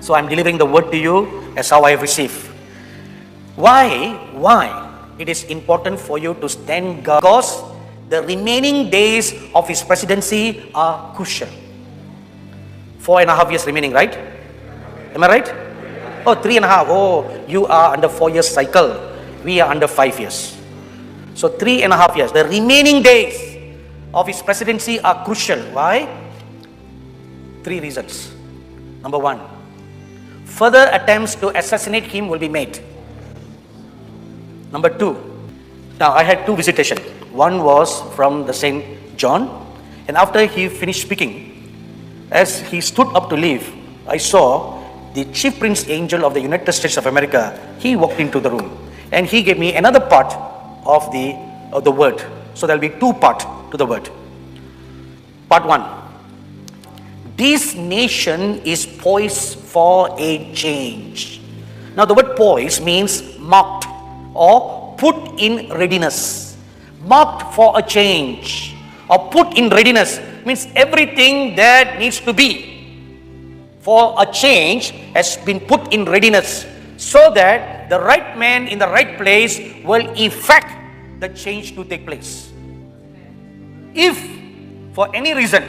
So I'm delivering the word to you as how I receive. Why? It is important for you to stand guard because the remaining days of his presidency are crucial. 4.5 years remaining, right? Am I right? Oh, 3.5. Oh, you are under 4 years cycle. We are under 5 years. So 3.5 years. The remaining days of his presidency are crucial. Why? 3 reasons. Number 1, further attempts to assassinate him will be made. Number 2, now I had 2 visitations. One was from the Saint John, and after he finished speaking, as he stood up to leave, I saw the chief prince angel of the United States of America. He walked into the room and he gave me another part of the word. So there will be 2 parts to the word. Part 1. This nation is poised for a change. Now the word poised means marked or put in readiness. Marked for a change or put in readiness means everything that needs to be for a change has been put in readiness so that the right man in the right place will effect the change to take place. If for any reason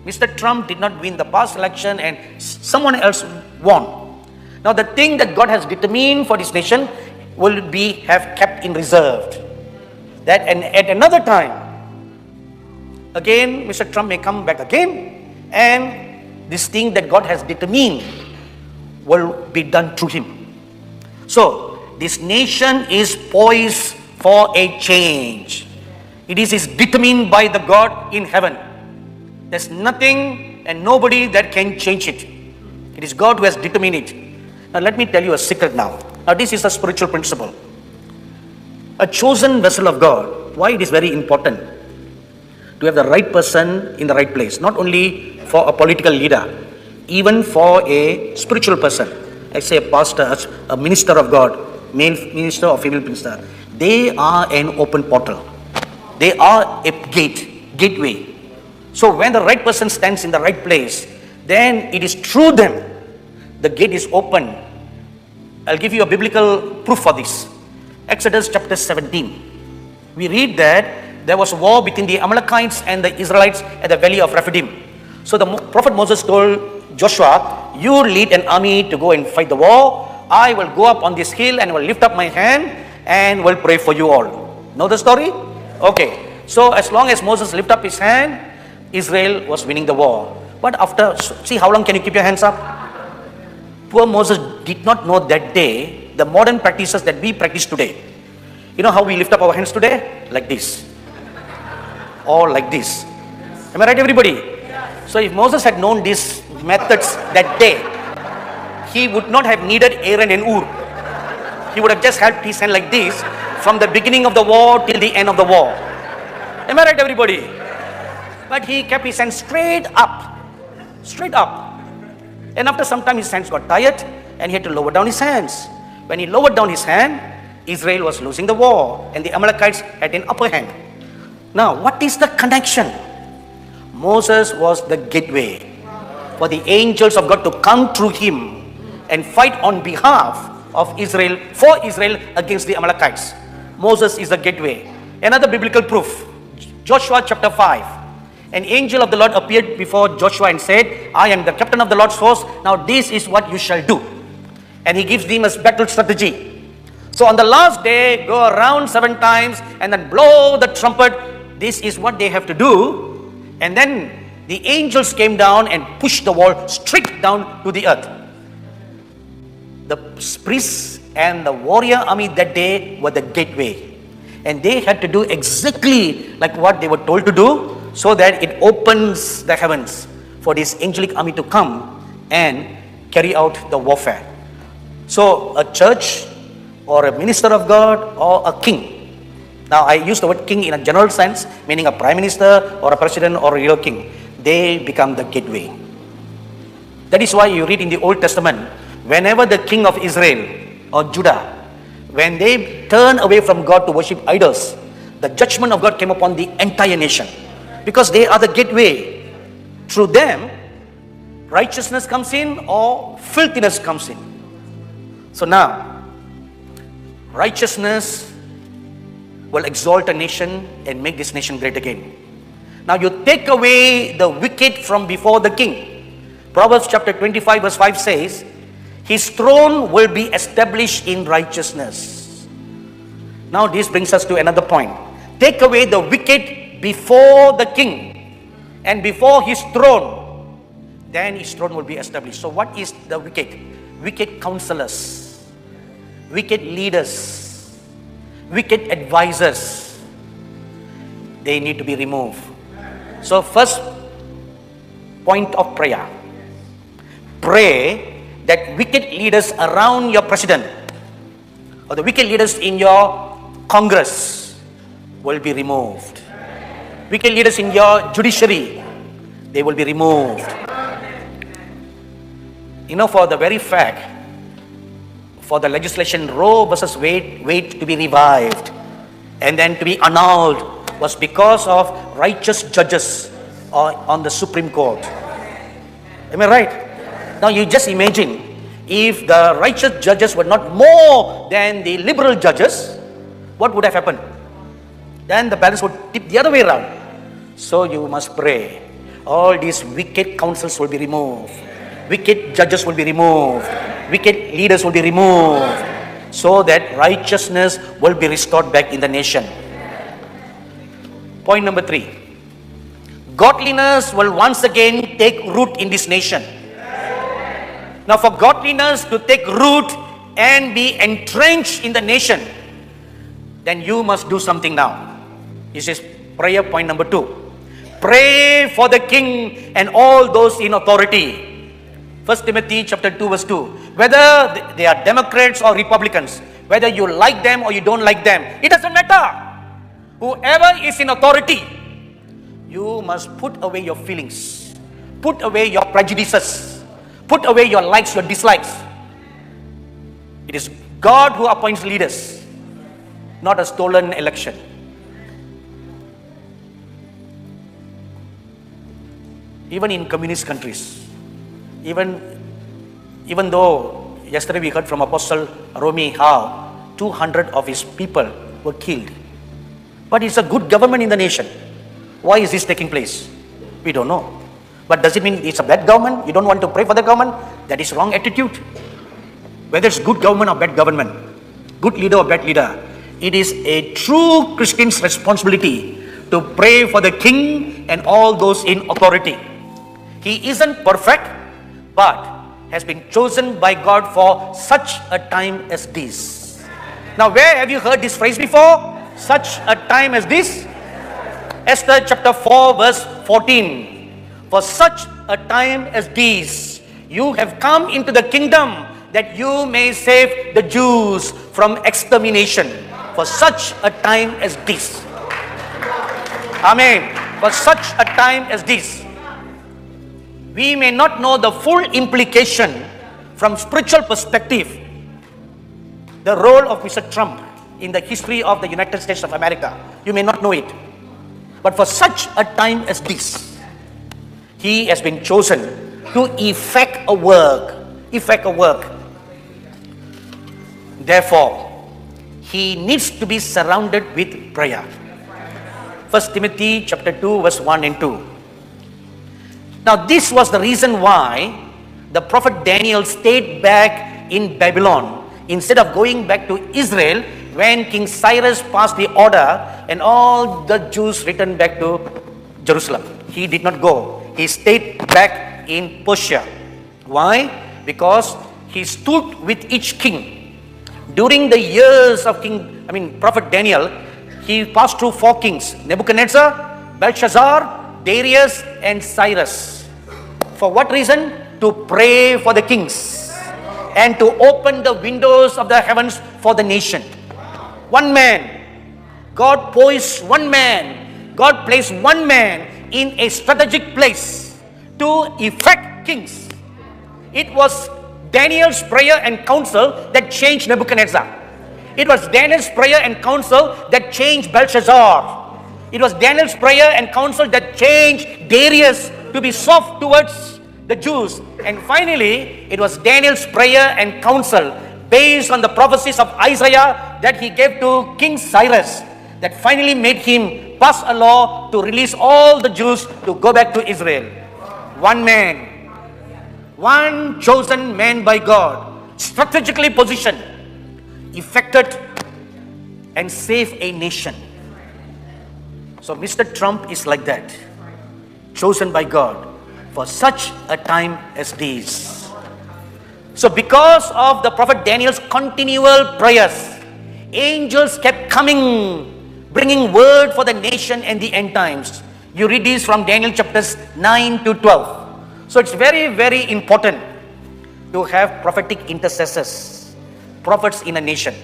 Mr. Trump did not win the past election and someone else won, now the thing that God has determined for this nation will be have kept in reserve. That and at another time, again Mr. Trump may come back again, and this thing that God has determined will be done through him. So this nation is poised for a change. It is determined by the God in heaven. There's nothing and nobody that can change it. It is God who has determined it. Now let me tell you a secret now. Now this is a spiritual principle. A chosen vessel of God, why it is very important to have the right person in the right place. Not only for a political leader, even for a spiritual person. I say a pastor, a minister of God, male minister or female minister. They are an open portal. They are a gateway. So when the right person stands in the right place, then it is through them the gate is open. I'll give you a biblical proof for this. Exodus chapter 17. We read that there was a war between the Amalekites and the Israelites at the valley of Rephidim. So the prophet Moses told Joshua, you lead an army to go and fight the war. I will go up on this hill and will lift up my hand and will pray for you all. Know the story? Okay. So as long as Moses lifted up his hand, Israel was winning the war. But after, see how long can you keep your hands up? Poor Moses did not know that day the modern practices that we practice today. You know how we lift up our hands today? Like this. Or like this. Am I right, everybody? So if Moses had known these methods that day, he would not have needed Aaron and Ur. He would have just held his hand like this from the beginning of the war till the end of the war. Am I right, everybody? But he kept his hand straight up. Straight up. And after some time his hands got tired and he had to lower down his hands. When he lowered down his hand, Israel was losing the war and the Amalekites had an upper hand. Now, what is the connection? Moses was the gateway for the angels of God to come through him and fight on behalf of Israel, for Israel against the Amalekites. Moses is the gateway. Another biblical proof, Joshua chapter 5. An angel of the Lord appeared before Joshua and said, I am the captain of the Lord's host. Now this is what you shall do. And he gives them a battle strategy. So on the last day, go around 7 times and then blow the trumpet. This is what they have to do. And then the angels came down and pushed the wall straight down to the earth. The priests and the warrior army that day were the gateway. And they had to do exactly like what they were told to do, so that it opens the heavens for this angelic army to come and carry out the warfare. So a church or a minister of God or a king. Now I use the word king in a general sense, meaning a prime minister or a president or a real king. They become the gateway. That is why you read in the Old Testament, whenever the king of Israel or Judah, when they turn away from God to worship idols, the judgment of God came upon the entire nation. Because they are the gateway. Through them, righteousness comes in or filthiness comes in. So now, righteousness will exalt a nation and make this nation great again. Now you take away the wicked from before the king. Proverbs chapter 25 verse 5 says, his throne will be established in righteousness. Now this brings us to another point. Take away the wicked before the king and before his throne, then his throne will be established. So what is the wicked? Wicked counselors, wicked leaders, wicked advisors. They need to be removed. So first point of prayer. Pray that wicked leaders around your president or the wicked leaders in your Congress will be removed. Wicked leaders in your judiciary, they will be removed. You know, for the very fact, for the legislation Roe versus Wade to be revived and then to be annulled was because of righteous judges on the Supreme Court. Am I right? Now you just imagine if the righteous judges were not more than the liberal judges, what would have happened? Then the balance would tip the other way around. So you must pray. All these wicked counsels will be removed. Wicked judges will be removed. Wicked leaders will be removed. So that righteousness will be restored back in the nation. Point number 3. Godliness will once again take root in this nation. Now for godliness to take root and be entrenched in the nation, then you must do something now. This is prayer point number 2. Pray for the king and all those in authority. 1 Timothy chapter 2 verse 2. Whether they are Democrats or Republicans, whether you like them or you don't like them, it doesn't matter. Whoever is in authority, you must put away your feelings, put away your prejudices, put away your likes, your dislikes. It is God who appoints leaders, not a stolen election. Even in communist countries, even though yesterday we heard from Apostle Romy how 200 of his people were killed. But it's a good government in the nation. Why is this taking place? We don't know. But does it mean it's a bad government? You don't want to pray for the government? That is wrong attitude. Whether it's good government or bad government, good leader or bad leader, it is a true Christian's responsibility to pray for the king and all those in authority. He isn't perfect, but has been chosen by God for such a time as this. Now, where have you heard this phrase before? Such a time as this? Esther chapter 4 verse 14. For such a time as this, you have come into the kingdom that you may save the Jews from extermination. For such a time as this. Amen. For such a time as this. We may not know the full implication from spiritual perspective, the role of Mr. Trump in the history of the United States of America. You may not know it. But for such a time as this, he has been chosen to effect a work. Therefore, he needs to be surrounded with prayer. 1 Timothy chapter 2 verse 1 and 2. Now this was the reason why the prophet Daniel stayed back in Babylon instead of going back to Israel when King Cyrus passed the order and all the Jews returned back to Jerusalem. He did not go. He stayed back in Persia. Why? Because he stood with each king. During the years of Prophet Daniel, he passed through 4 kings: Nebuchadnezzar, Belshazzar, Darius, and Cyrus. For what reason? To pray for the kings and to open the windows of the heavens for the nation. One man, God poised one man, God placed one man in a strategic place to effect kings. It was Daniel's prayer and counsel that changed Nebuchadnezzar. It was Daniel's prayer and counsel that changed Belshazzar. It was Daniel's prayer and counsel that changed Darius to be soft towards the Jews. And finally, it was Daniel's prayer and counsel based on the prophecies of Isaiah that he gave to King Cyrus that finally made him pass a law to release all the Jews to go back to Israel. One man, one chosen man by God, strategically positioned, effected and saved a nation. So Mr. Trump is like that, chosen by God for such a time as this. So because of the prophet Daniel's continual prayers, angels kept coming, bringing word for the nation and the end times. You read this from Daniel chapters 9 to 12. So it's very, very important to have prophetic intercessors, prophets in a nation.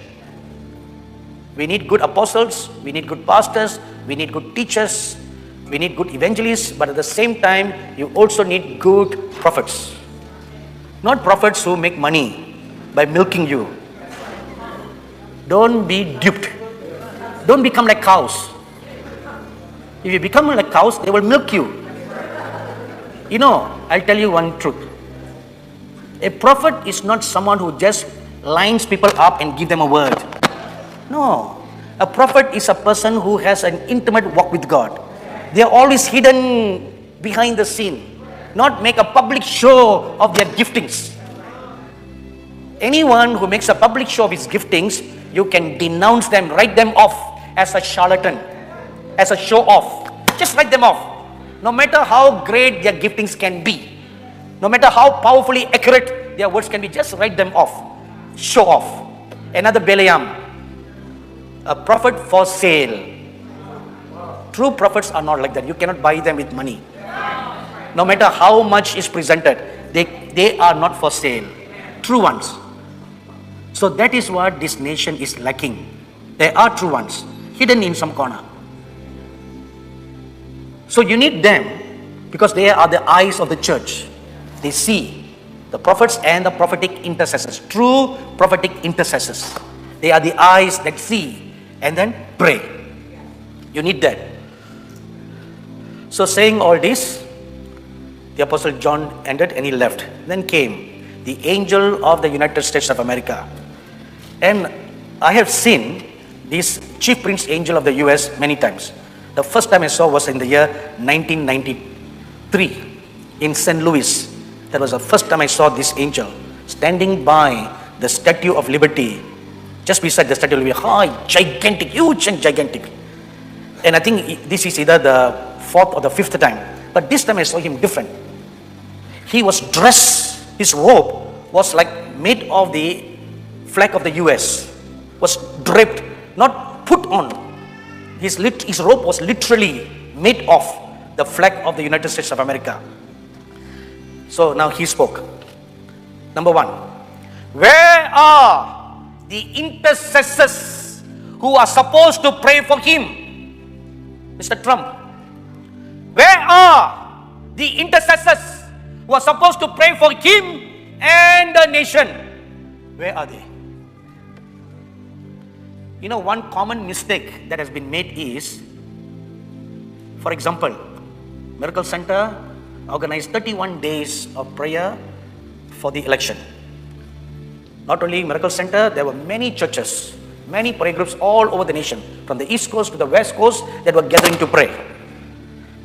We need good apostles, we need good pastors, we need good teachers, we need good evangelists, but at the same time, you also need good prophets. Not prophets who make money by milking you. Don't be duped. Don't become like cows. If you become like cows, they will milk you. You know, I'll tell you one truth. A prophet is not someone who just lines people up and give them a word. No. A prophet is a person who has an intimate walk with God. They are always hidden behind the scene, not make a public show of their giftings. Anyone who makes a public show of his giftings, you can denounce them, write them off as a charlatan, as a show off. Just write them off. No matter how great their giftings can be, no matter how powerfully accurate their words can be, just write them off. Show off. Another Balaam, a prophet for sale. True prophets are not like that. You cannot buy them with money. No matter how much is presented, they are not for sale. True ones. So that is what this nation is lacking. There are true ones, hidden in some corner. So you need them because they are the eyes of the church. They see the prophets and the prophetic intercessors, true prophetic intercessors. They are the eyes that see and then pray. You need that. So saying all this, the Apostle John ended and he left. Then came the angel of the United States of America. And I have seen this chief prince angel of the US many times. The first time I saw was in the year 1993 in St. Louis. That was the first time I saw this angel standing by the Statue of Liberty, just beside the Statue of Liberty, high, gigantic, huge and gigantic. And I think this is either the fourth or the fifth time. But this time I saw him different. He was dressed, his robe was like made of the flag of the US, was draped, not put on. His robe was literally made of the flag of the United States of America. So now he spoke. Number one, where are the intercessors who are supposed to pray for him? Mr. Trump. Where are the intercessors who are supposed to pray for him and the nation? Where are they? You know, one common mistake that has been made is, for example, Miracle Center organized 31 days of prayer for the election. Not only Miracle Center, there were many churches, many prayer groups all over the nation, from the East Coast to the West Coast, that were gathering to pray.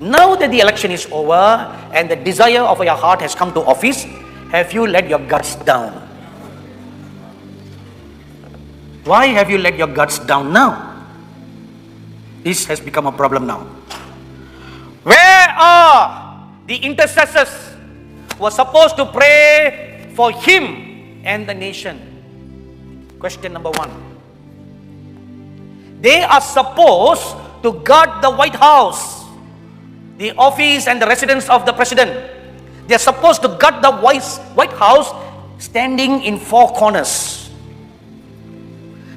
Now that the election is over and the desire of your heart has come to office, have you let your guards down? Why have you let your guards down now? This has become a problem now. Where are the intercessors who are supposed to pray for him and the nation? Question number one. They are supposed to guard the White House, the office and the residence of the president. They are supposed to guard the White House standing in four corners.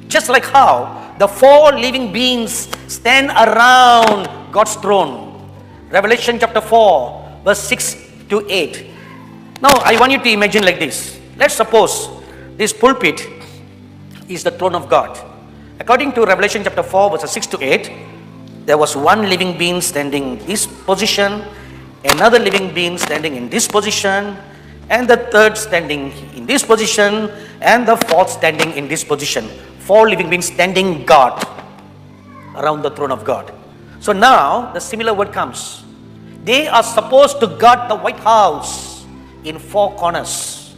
Just like how the four living beings stand around God's throne. Revelation chapter 4, verse 6 to 8. Now, I want you to imagine like this. Let's suppose this pulpit is the throne of God. According to Revelation chapter 4, verses 6 to 8, there was one living being standing in this position, another living being standing in this position, and the third standing in this position, and the fourth standing in this position. 4 living beings standing guard around the throne of God. So now the similar word comes. They are supposed to guard the White House in 4 corners.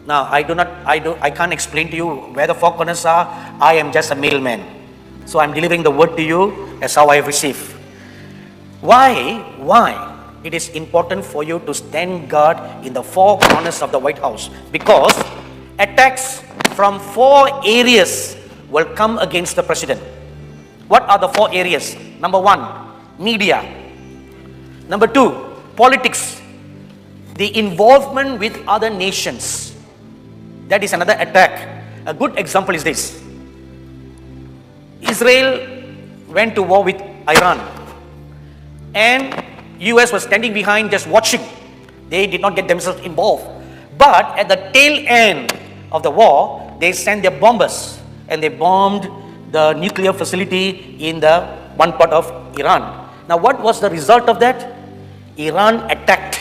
Now I can't explain to you where the 4 corners are. I am just a middleman. So I'm delivering the word to you as how I have received. Why? It is important for you to stand guard in the 4 corners of the White House, because attacks from 4 areas will come against the president. What are the 4 areas? Number 1, media. Number 2, politics. The involvement with other nations. That is another attack. A good example is this. Israel went to war with Iran, and US was standing behind just watching. They did not get themselves involved. But at the tail end of the war, they sent their bombers and they bombed the nuclear facility in the one part of Iran. Now what was the result of that? Iran attacked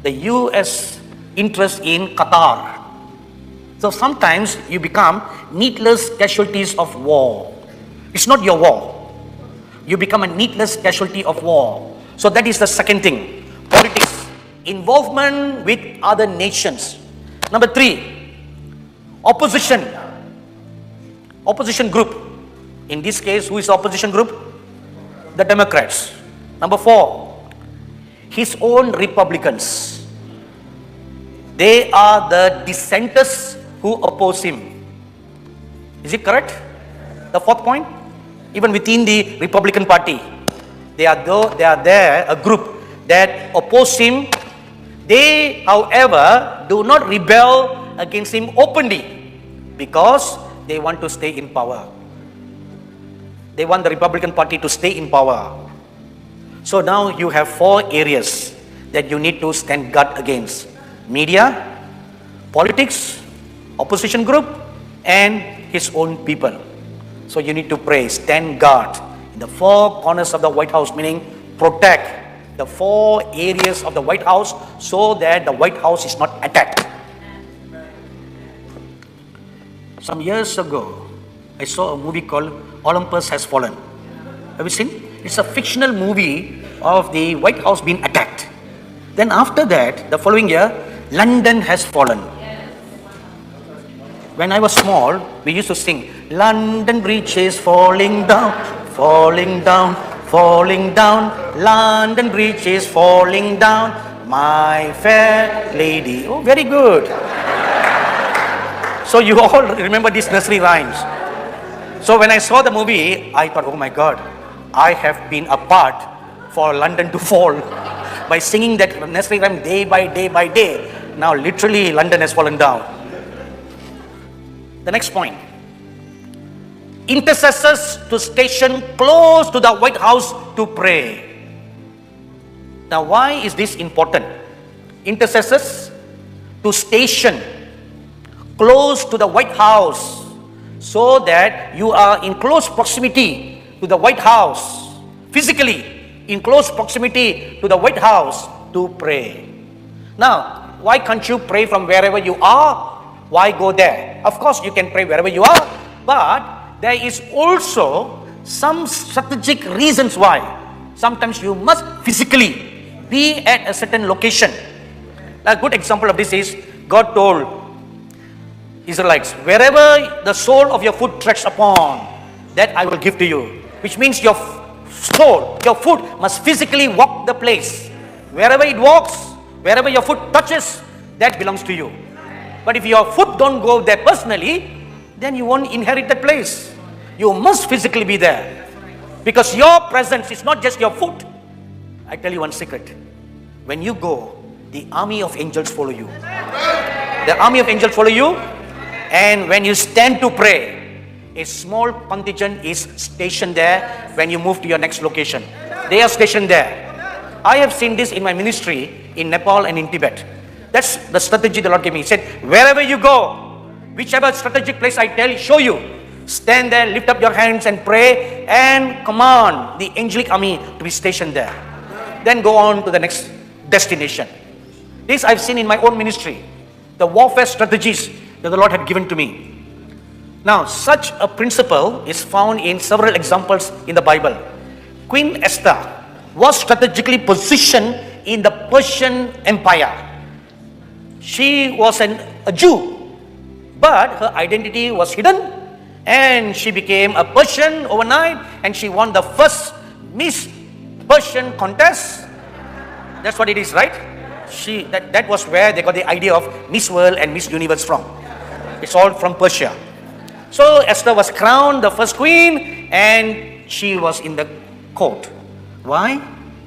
the US interest in Qatar. So sometimes you become needless casualties of war. It's not your war. You become a needless casualty of war. So that is the second thing. Politics. Involvement with other nations. Number 3, opposition. Opposition group. In this case, who is the opposition group? The Democrats. Number 4, his own Republicans. They are the dissenters who oppose him. Is it correct? The 4th point? Even within the Republican Party, they are there, a group that oppose him. They, however, do not rebel against him openly because they want to stay in power. They want the Republican Party to stay in power. So now you have 4 areas that you need to stand guard against. Media, politics, opposition group, and his own people. So you need to pray, stand guard in the 4 corners of the White House, meaning protect the 4 areas of the White House so that the White House is not attacked. Some years ago, I saw a movie called Olympus Has Fallen. Have you seen? It's a fictional movie of the White House being attacked. Then after that, the following year, London Has Fallen. When I was small, we used to sing, London Bridge is falling down, falling down, falling down. London Bridge is falling down, my fair lady. Oh, very good. So you all remember these nursery rhymes. So when I saw the movie, I thought, oh my God, I have been a part for London to fall by singing that nursery rhyme day by day by day. Now literally London has fallen down. The next point. Intercessors to station close to the White House to pray. Now why is this important? Intercessors to station close to the White House so that you are in close proximity to the White House, physically in close proximity to the White House to pray. Now, why can't you pray from wherever you are? Why go there? Of course, you can pray wherever you are, but there is also some strategic reasons why. Sometimes you must physically be at a certain location. A good example of this is God told Israelites, wherever the sole of your foot treads upon, that I will give to you. Which means your soul, your foot must physically walk the place. Wherever it walks, wherever your foot touches, that belongs to you. But if your foot don't go there personally, then you won't inherit that place. You must physically be there. Because your presence is not just your foot. I tell you one secret. When you go, the army of angels follow you. The army of angels follow you. And when you stand to pray, a small contingent is stationed there when you move to your next location. They are stationed there. I have seen this in my ministry in Nepal and in Tibet. That's the strategy the Lord gave me. He said, wherever you go, whichever strategic place I show you, stand there, lift up your hands and pray and command the angelic army to be stationed there. then go on to the next destination. This I've seen in my own ministry, the warfare strategies that the Lord had given to me. Now, such a principle is found in several examples in the Bible. Queen Esther was strategically positioned in the Persian Empire. She was a Jew, but her identity was hidden, and she became a Persian overnight, and she won the first Miss Persian contest. That's what it is, right? That was where they got the idea of Miss World and Miss Universe from. It's all from Persia. So Esther was crowned the first queen, and she was in the court. Why?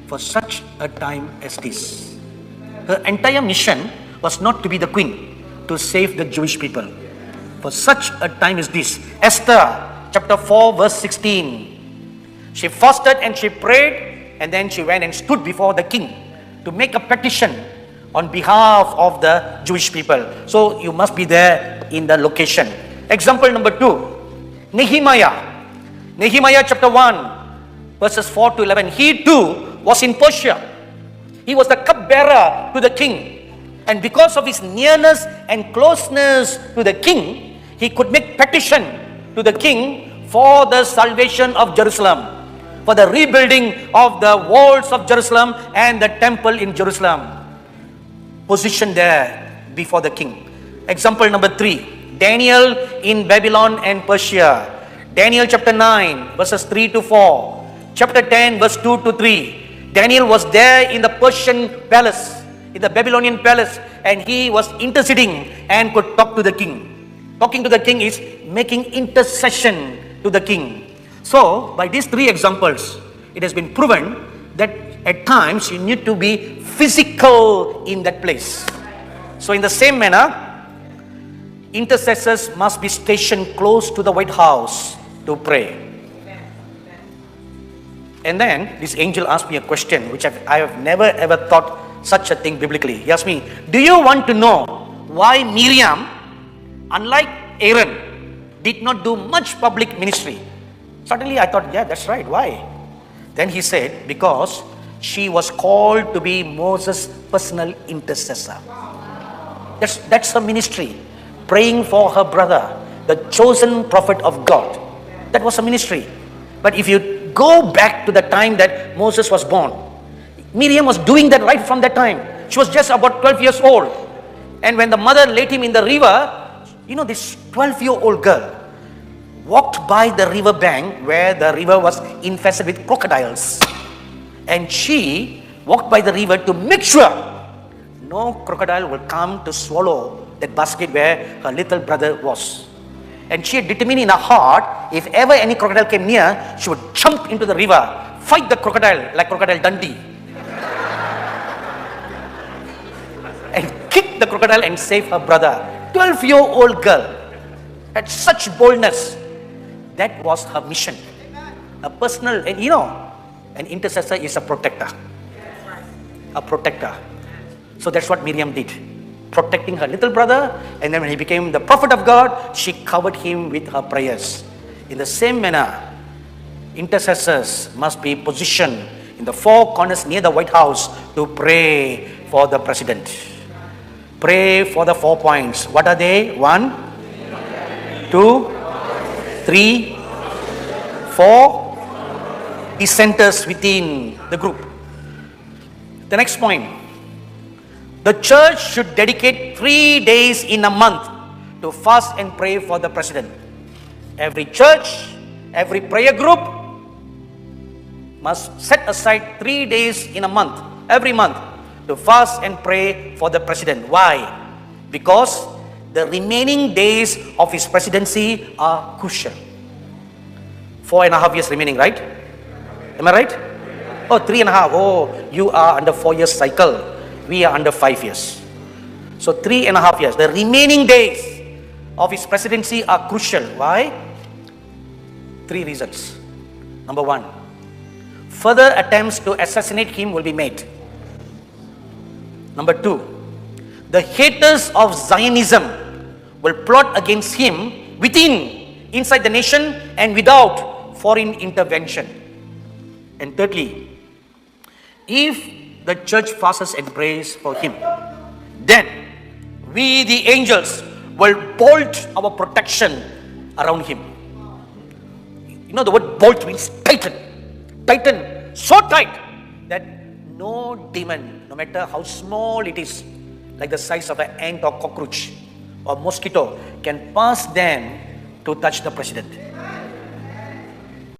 For such a time as this. Her entire mission was not to be the queen, to save the Jewish people. For such a time as this. Esther chapter 4 verse 16. She fasted and she prayed, and then she went and stood before the king to make a petition on behalf of the Jewish people. So you must be there in the location. Example number 2, Nehemiah. Nehemiah chapter 1 verses 4 to 11. He too was in Persia. He was the cupbearer to the king. And because of his nearness and closeness to the king, he could make petition to the king for the salvation of Jerusalem, for the rebuilding of the walls of Jerusalem and the temple in Jerusalem. Positioned there before the king. Example number 3, Daniel in Babylon and Persia. Daniel chapter 9 verses 3 to 4. Chapter 10 verse 2 to 3. Daniel was there in the Persian palace, in the Babylonian palace, and he was interceding and could talk to the king. Talking to the king is making intercession to the king. So, by these 3 examples, it has been proven that at times you need to be physical in that place. So, in the same manner, intercessors must be stationed close to the White House to pray. And then this angel asked me a question which I have never ever thought such a thing biblically. He asked me, do you want to know why Miriam, unlike Aaron, did not do much public ministry? Suddenly I thought, yeah, that's right. Why? Then he said, because she was called to be Moses' personal intercessor. That's her ministry. Praying for her brother, the chosen prophet of God. That was her ministry. But if you go back to the time that Moses was born, Miriam was doing that right from that time. She was just about 12 years old. And when the mother laid him in the river, this 12-year-old girl walked by the river bank where the river was infested with crocodiles. And she walked by the river to make sure no crocodile will come to swallow that basket where her little brother was. And she had determined in her heart, if ever any crocodile came near, she would jump into the river, fight the crocodile like Crocodile Dundee, and kick the crocodile and save her brother. 12-year-old girl had such boldness. That was her mission. A personal, and an intercessor is a protector. A protector. So that's what Miriam did. Protecting her little brother, and then when he became the prophet of God, she covered him with her prayers. In the same manner, intercessors must be positioned in the 4 corners near the White House to pray for the president. Pray for the 4 points. What are they? 1, 2, 3, 4 dissenters within the group. The next point. The church should dedicate 3 days in a month to fast and pray for the president. Every church, every prayer group must set aside 3 days in a month, every month, to fast and pray for the president. Why? Because the remaining days of his presidency are crucial. 4.5 years remaining, right? Am I right? Oh, 3.5. Oh, you are under 4 years cycle. We are under 5 years. So 3.5 years. The remaining days of his presidency are crucial. Why? 3 reasons. Number 1, further attempts to assassinate him will be made. Number 2, the haters of Zionism will plot against him inside the nation and without foreign intervention. And thirdly, if the church fasts and prays for him, then we, the angels, will bolt our protection around him. You know, the word bolt means tighten. Tighten so tight that no demon, no matter how small it is, like the size of an ant or cockroach or mosquito, can pass them to touch the president.